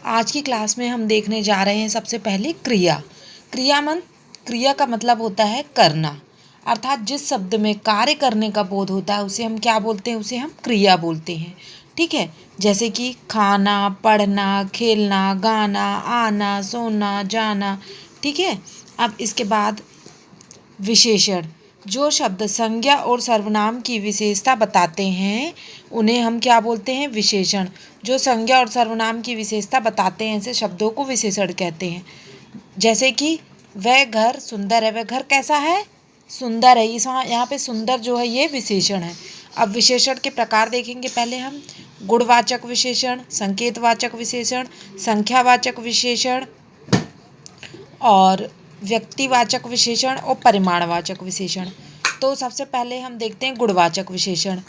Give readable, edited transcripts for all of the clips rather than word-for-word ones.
आज की क्लास में हम देखने जा रहे हैं सबसे पहले क्रिया। क्रिया का मतलब होता है करना, अर्थात जिस शब्द में कार्य करने का बोध होता है उसे हम क्या बोलते हैं, उसे हम क्रिया बोलते हैं। ठीक है, जैसे कि खाना, पढ़ना, खेलना, गाना, आना, सोना, जाना। ठीक है, अब इसके बाद विशेषण। जो शब्द संज्ञा और सर्वनाम की विशेषता बताते हैं उन्हें हम क्या बोलते हैं, विशेषण। जो संज्ञा और सर्वनाम की विशेषता बताते हैं ऐसे शब्दों को विशेषण कहते हैं। जैसे कि वह घर सुंदर है, वह घर कैसा है, सुंदर है। इस यहाँ पे सुंदर जो है ये विशेषण है। अब विशेषण के प्रकार देखेंगे पहले हम। गुणवाचक विशेषण, संकेतवाचक विशेषण, संख्यावाचक विशेषण और व्यक्तिवाचक विशेषण और परिमाणवाचक विशेषण। तो सबसे पहले हम देखते हैं गुणवाचक विशेषण।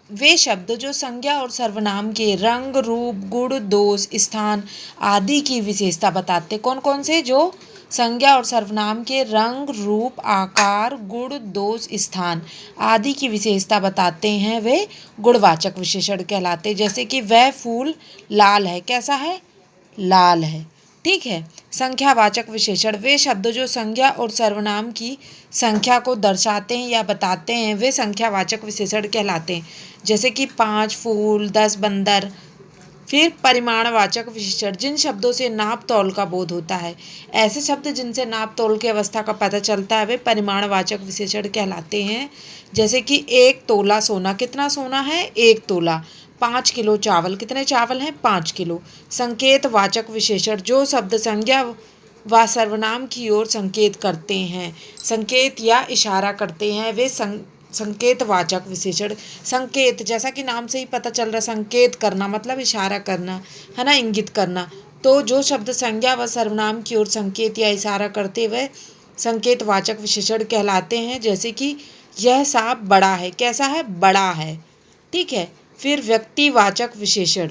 वे शब्द जो संज्ञा और सर्वनाम के रंग, रूप, गुण, दोष, स्थान आदि की विशेषता बताते। कौन कौन से? जो संज्ञा और सर्वनाम के रंग, रूप, आकार, गुण, दोष, स्थान आदि की विशेषता बताते हैं वे गुणवाचक विशेषण कहलाते। जैसे कि वह फूल लाल है, कैसा है, लाल है। ठीक है। संख्यावाचक विशेषण। वे शब्द जो संज्ञा और सर्वनाम की संख्या को दर्शाते हैं या बताते हैं वे संख्यावाचक विशेषण कहलाते हैं। जैसे कि 5 फूल, 10 बंदर। फिर परिमाणवाचक विशेषण। जिन शब्दों से नाप तौल का बोध होता है, ऐसे शब्द जिनसे नाप तौल की अवस्था का पता चलता है वे परिमाणवाचक विशेषण कहलाते हैं। जैसे कि 1 तोला सोना, कितना सोना है, 1 तोला। 5 किलो चावल, कितने चावल हैं, 5 किलो। संकेतवाचक विशेषण। जो शब्द संज्ञा व सर्वनाम की ओर संकेत करते हैं, संकेत या इशारा करते हैं, वे संकेतवाचक विशेषण। संकेत, जैसा कि नाम से ही पता चल रहा, संकेत करना मतलब इशारा करना, है ना, इंगित करना। तो जो शब्द संज्ञा व सर्वनाम की ओर संकेत या इशारा करते हुए संकेतवाचक विशेषण कहलाते हैं। जैसे कि यह सांप बड़ा है, कैसा है, बड़ा है। ठीक है। फिर व्यक्तिवाचक विशेषण।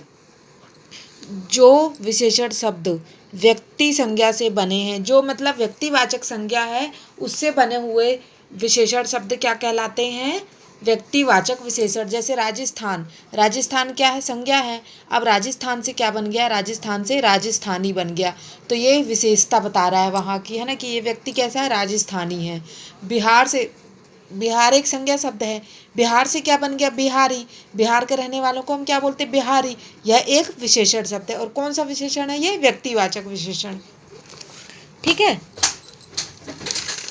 जो विशेषण शब्द व्यक्ति संज्ञा से बने हैं, जो मतलब व्यक्तिवाचक संज्ञा है उससे बने हुए विशेषण शब्द क्या कहलाते हैं, व्यक्तिवाचक विशेषण। जैसे राजस्थान, राजस्थान क्या है, संज्ञा है। अब राजस्थान से क्या बन गया, राजस्थान से राजस्थानी बन गया। तो ये विशेषता बता रहा है वहाँ की, है ना, कि ये व्यक्ति कैसा है, राजस्थानी है। बिहार एक संज्ञा शब्द है। बिहार से क्या बन गया, बिहारी। बिहार के रहने वालों को हम क्या बोलते हैं, बिहारी। यह एक विशेषण शब्द है। और कौन सा विशेषण है, ये व्यक्तिवाचक विशेषण। ठीक है।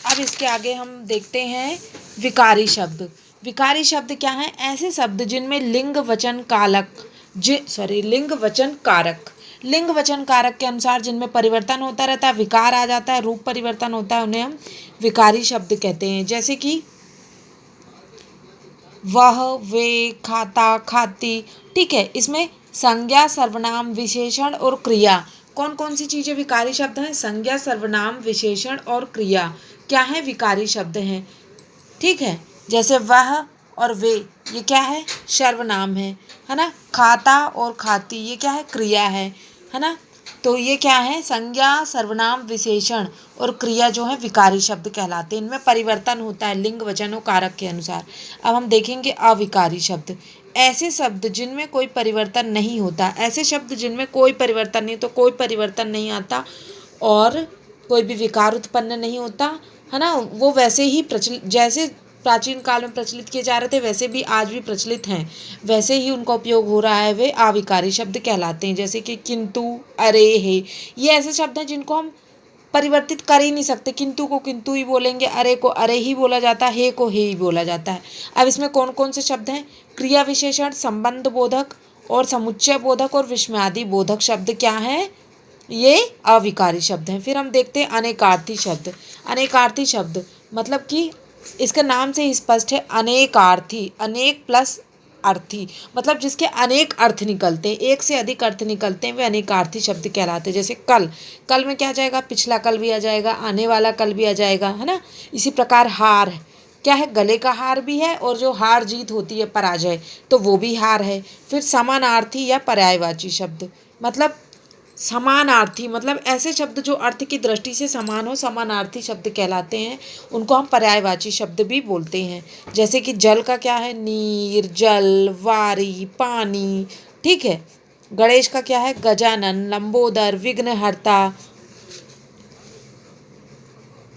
अब इसके आगे हम देखते हैं विकारी शब्द। विकारी शब्द क्या है, ऐसे शब्द जिनमें लिंग वचन कारक के अनुसार जिनमें परिवर्तन होता रहता है, विकार आ जाता है, रूप परिवर्तन होता है, उन्हें हम विकारी शब्द कहते हैं। जैसे कि वह, वे, खाता, खाती। ठीक है। इसमें संज्ञा, सर्वनाम, विशेषण और क्रिया, कौन कौन सी चीजें विकारी शब्द हैं, संज्ञा, सर्वनाम, विशेषण और क्रिया क्या है, विकारी शब्द हैं। ठीक है। जैसे वह और वे, ये क्या है, सर्वनाम है ना। खाता और खाती ये क्या है, क्रिया है ना। तो ये क्या है, संज्ञा, सर्वनाम, विशेषण और क्रिया जो है विकारी शब्द कहलाते हैं। इनमें परिवर्तन होता है लिंग, वचन और कारक के अनुसार। अब हम देखेंगे अविकारी शब्द। ऐसे शब्द जिनमें कोई परिवर्तन नहीं होता, ऐसे शब्द जिनमें कोई परिवर्तन नहीं, तो कोई परिवर्तन नहीं आता और कोई भी विकार उत्पन्न नहीं होता, है ना, वो वैसे ही प्रचलित, जैसे प्राचीन काल में प्रचलित किए जा रहे थे वैसे भी आज भी प्रचलित हैं, वैसे ही उनका उपयोग हो रहा है, वे अविकारी शब्द कहलाते हैं। जैसे कि किंतु, अरे, है, ये ऐसे शब्द हैं जिनको हम परिवर्तित कर ही नहीं सकते। किंतु को किंतु ही बोलेंगे, अरे को अरे ही बोला जाता है, हे को हे ही बोला जाता है। अब इसमें कौन कौन से शब्द हैं, क्रिया विशेषण, संबंध बोधक और समुच्चय बोधक और विस्मयादि बोधक शब्द क्या हैं, ये अविकारी शब्द हैं। फिर हम देखते हैं अनेकार्थी शब्द। अनेकार्थी शब्द मतलब कि इसके नाम से ही स्पष्ट है, अनेकार्थी, अनेक प्लस अर्थी, मतलब जिसके अनेक अर्थ निकलते हैं, एक से अधिक अर्थ निकलते हैं, वे अनेकार्थी शब्द कहलाते हैं। जैसे कल, कल में क्या आ जाएगा, पिछला कल भी आ जाएगा, आने वाला कल भी आ जाएगा, है ना। इसी प्रकार हार क्या है, गले का हार भी है, और जो हार जीत होती है, पराजय, तो वो भी हार है। फिर समानार्थी या पर्यायवाची शब्द, मतलब समानार्थी, मतलब ऐसे शब्द जो अर्थ की दृष्टि से समान हो, समानार्थी शब्द कहलाते हैं। उनको हम पर्यायवाची शब्द भी बोलते हैं। जैसे कि जल का क्या है, नीर, जल, वारी, पानी। ठीक है। गणेश का क्या है? गजानन, लंबोदर, विघ्नहर्ता।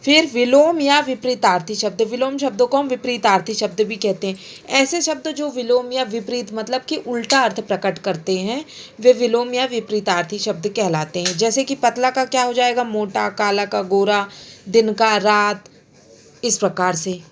फिर विलोम या विपरीतार्थी शब्द, विलोम शब्दों को हम विपरीतार्थी शब्द भी कहते हैं। ऐसे शब्द जो विलोम या विपरीत मतलब कि उल्टा अर्थ प्रकट करते हैं, वे विलोम या विपरीतार्थी शब्द कहलाते हैं। जैसे कि पतला का क्या हो जाएगा? मोटा, काला का गोरा, दिन का रात, इस प्रकार से।